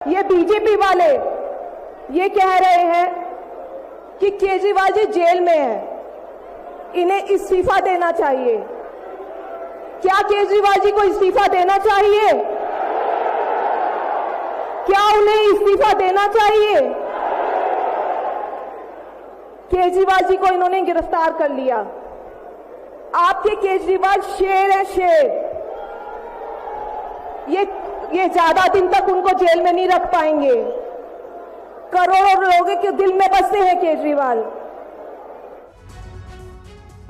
ये बीजेपी वाले ये कह रहे हैं कि केजरीवाल जी जेल में हैं, इन्हें इस्तीफा देना चाहिए। क्या केजरीवाल जी को इस्तीफा देना चाहिए? क्या उन्हें इस्तीफा देना चाहिए? केजरीवाल जी को इन्होंने गिरफ्तार कर लिया। आपके केजरीवाल शेर है, शेर। ये ज्यादा दिन तक उनको जेल में नहीं रख पाएंगे। करोड़ों लोगों के दिल में बसते हैं केजरीवाल।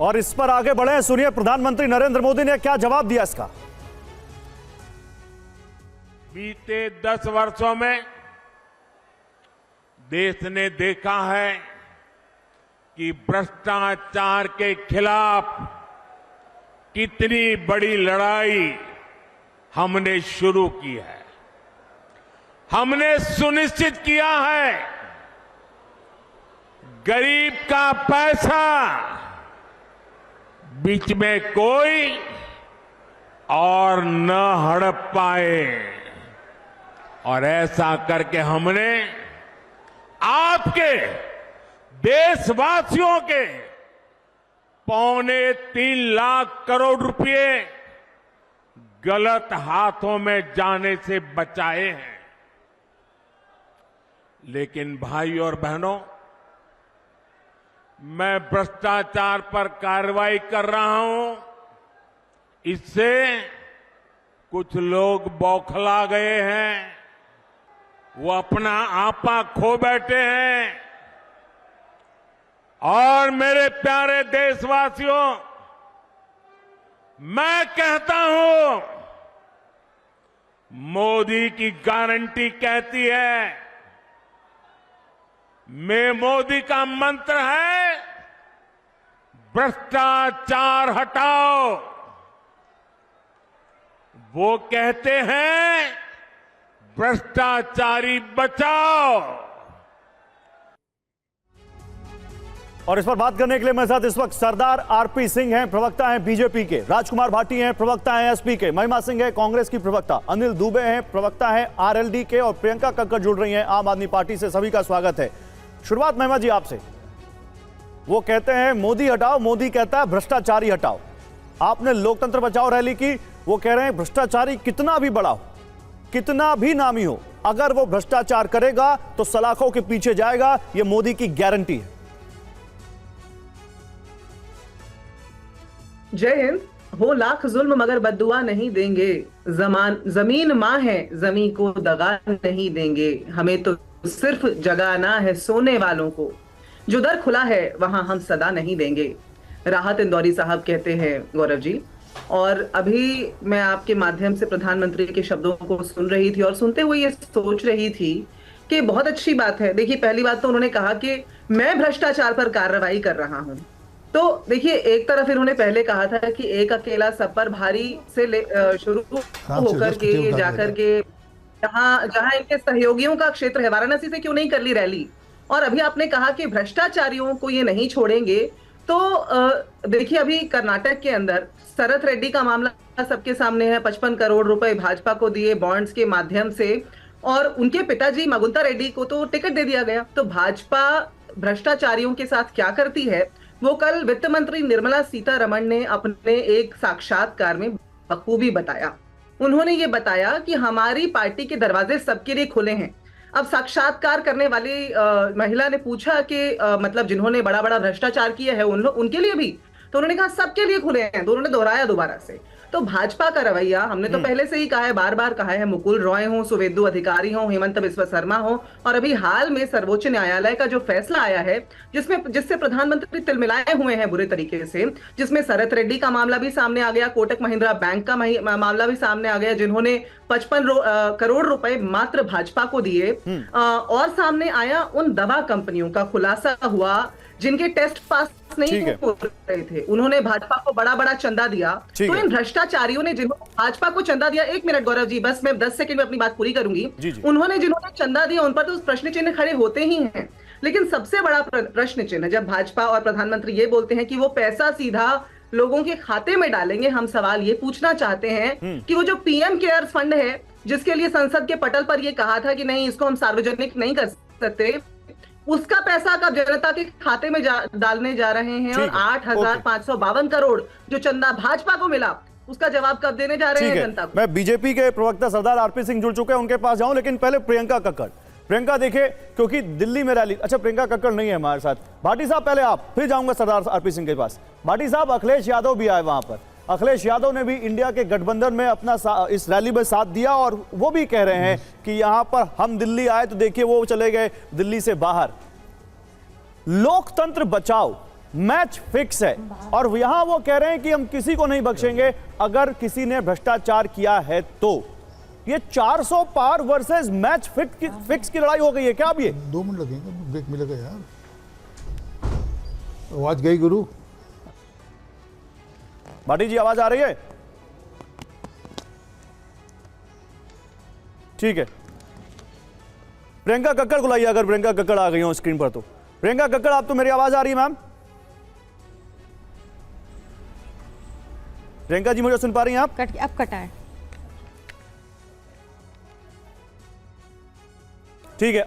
और इस पर आगे बढ़े, सुनिए प्रधानमंत्री नरेंद्र मोदी ने क्या जवाब दिया इसका। बीते 10 वर्षों में देश ने देखा है कि भ्रष्टाचार के खिलाफ कितनी बड़ी लड़ाई हमने शुरू की है। हमने सुनिश्चित किया है गरीब का पैसा बीच में कोई और न हड़प पाए, और ऐसा करके हमने आपके देशवासियों के 3.25 लाख करोड़ रुपए गलत हाथों में जाने से बचाए हैं। लेकिन भाई और बहनों, मैं भ्रष्टाचार पर कार्रवाई कर रहा हूं, इससे कुछ लोग बौखला गए हैं, वो अपना आपा खो बैठे हैं। और मेरे प्यारे देशवासियों, मैं कहता हूं, मोदी की गारंटी कहती है, मोदी का मंत्र है भ्रष्टाचार हटाओ। वो कहते हैं भ्रष्टाचारी बचाओ। और इस पर बात करने के लिए मेरे साथ इस वक्त सरदार आरपी सिंह हैं, प्रवक्ता हैं बीजेपी के, राजकुमार भाटी हैं, प्रवक्ता हैं एसपी के, महिमा सिंह है कांग्रेस की प्रवक्ता, अनिल दुबे हैं, प्रवक्ता हैं आरएलडी के, और प्रियंका कक्कड़ जुड़ रही हैं आम आदमी पार्टी से। सभी का स्वागत है। शुरुआत महिमा जी आपसे। वो कहते हैं मोदी हटाओ, मोदी कहता है भ्रष्टाचारी हटाओ। आपने लोकतंत्र बचाओ रैली की, वो कह रहे हैं भ्रष्टाचारी कितना भी बड़ा हो, कितना भी नामी हो, अगर वो भ्रष्टाचार करेगा तो सलाखों के पीछे जाएगा, ये मोदी की गारंटी है। जय हिंद। हो लाख जुल्म मगर बद्दुआ नहीं देंगे, जमीन मां है, जमीन को दगा नहीं देंगे। हमें तो सिर्फ जगाना है सोने वालों को, जो दर खुला है वहां हम सदा नहीं देंगे। राहत इंदौरी साहब कहते हैं गौरव जी। और अभी मैं आपके माध्यम से प्रधानमंत्री के शब्दों को सुन रही थी और सुनते हुए ये सोच रही थी कि बहुत अच्छी बात है। देखिए, पहली बात तो उन्होंने कहा कि मैं भ्रष्टाचार पर कार्रवाई कर रहा हूं। तो देखिए, एक तरफ इन्होंने पहले कहा था कि एक अकेला सब पर भारी से शुरू होकर के ये जाकर के जहां इनके सहयोगियों का क्षेत्र है, वाराणसी से क्यों नहीं कर ली रैली। और अभी आपने कहा कि भ्रष्टाचारियों को ये नहीं छोड़ेंगे। तो देखिए, अभी कर्नाटक के अंदर शरद रेड्डी का मामला सबके सामने है। 55 करोड़ रुपए भाजपा को दिए बॉन्ड्स के माध्यम से, और उनके पिताजी मगुंता रेड्डी को तो टिकट दे दिया गया। तो भाजपा भ्रष्टाचारियों के साथ क्या करती है, वो कल वित्त मंत्री निर्मला सीतारमण ने अपने एक साक्षात्कार में बखूबी बताया। उन्होंने ये बताया कि हमारी पार्टी के दरवाजे सबके लिए खुले हैं। अब साक्षात्कार करने वाली महिला ने पूछा कि मतलब जिन्होंने बड़ा बड़ा भ्रष्टाचार किया है उनके लिए भी, तो उन्होंने कहा सबके लिए खुले हैं। तो उन्होंने दोहराया दोबारा से। तो भाजपा का रवैया हमने तो पहले से ही कहा है, बार बार कहा है, मुकुल रॉय हो, सुवेंदु अधिकारी हो, हेमंत बिस्वा शर्मा हो, और अभी हाल में सर्वोच्च न्यायालय का जो फैसला आया है जिससे प्रधानमंत्री तिलमिलाए हुए हैं बुरे तरीके से, जिसमें शरद रेड्डी का मामला भी सामने आ गया, कोटक महिंद्रा बैंक का मामला भी सामने आ गया, जिन्होंने 55 करोड़ रुपए मात्र भाजपा को दिए। और सामने आया उन दवा कंपनियों का खुलासा हुआ जिनके टेस्ट पास नहीं हो रहे थे, उन्होंने भाजपा को बड़ा बड़ा चंदा दिया। तो इन भ्रष्टाचारियों ने जिन्होंने भाजपा को चंदा दिया, 1 मिनट गौरव जी, बस मैं 10 सेकंड में अपनी बात पूरी करूंगी। उन्होंने जिन्होंने चंदा दिया उन पर तो प्रश्न चिन्ह खड़े होते ही हैं। लेकिन सबसे बड़ा प्रश्न चिन्ह जब भाजपा और प्रधानमंत्री ये बोलते हैं कि वो पैसा सीधा लोगों के खाते में डालेंगे, हम सवाल ये पूछना चाहते हैं कि वो जो पीएम केयर्स फंड है जिसके लिए संसद के पटल पर यह कहा था कि नहीं, इसको हम सार्वजनिक नहीं कर सकते, उसका पैसा कब जनता के खाते में डालने जा रहे हैं? और ठीक है, 8,552 करोड़ जो चंदा भाजपा को मिला, उसका जवाब कब देने जा रहे हैं ठीक है, जनता को? मैं बीजेपी के प्रवक्ता सरदार आरपी सिंह जुड़ चुके हैं, उनके पास जाऊं, लेकिन पहले प्रियंका कक्कड़। प्रियंका देखिए, क्योंकि दिल्ली में रैली, अच्छा प्रियंका कक्कड़ नहीं है हमारे साथ, भाटी साहब पहले आप, फिर जाऊंगा सरदार आरपी सिंह के पास। भाटी साहब, अखिलेश यादव भी आए वहां पर, अखिलेश यादव ने भी इंडिया के गठबंधन में अपना इस रैली में साथ दिया, और वो भी कह रहे हैं कि यहां पर हम दिल्ली आए तो देखिए वो चले गए दिल्ली से बाहर। लोकतंत्र बचाओ, मैच फिक्स है, और यहां वो कह रहे हैं कि हम किसी को नहीं बख्शेंगे अगर किसी ने भ्रष्टाचार किया है तो। ये 400 पार वर्सेस मैच फिक्स की लड़ाई हो गई है क्या अब? ये 2 मिनट लगेंगे, ब्रेक मिलेगा यार। आवाज गई गुरु? भाटी जी आवाज आ रही है? ठीक है, प्रियंका कक्कड़ को लाइए, अगर प्रियंका कक्कड़ आ गई हो स्क्रीन पर तो। प्रियंका कक्कड़, आप तो मेरी आवाज आ रही है मैम? प्रियंका जी मुझे सुन पा रही हैं आप? अब कटा है। ठीक है,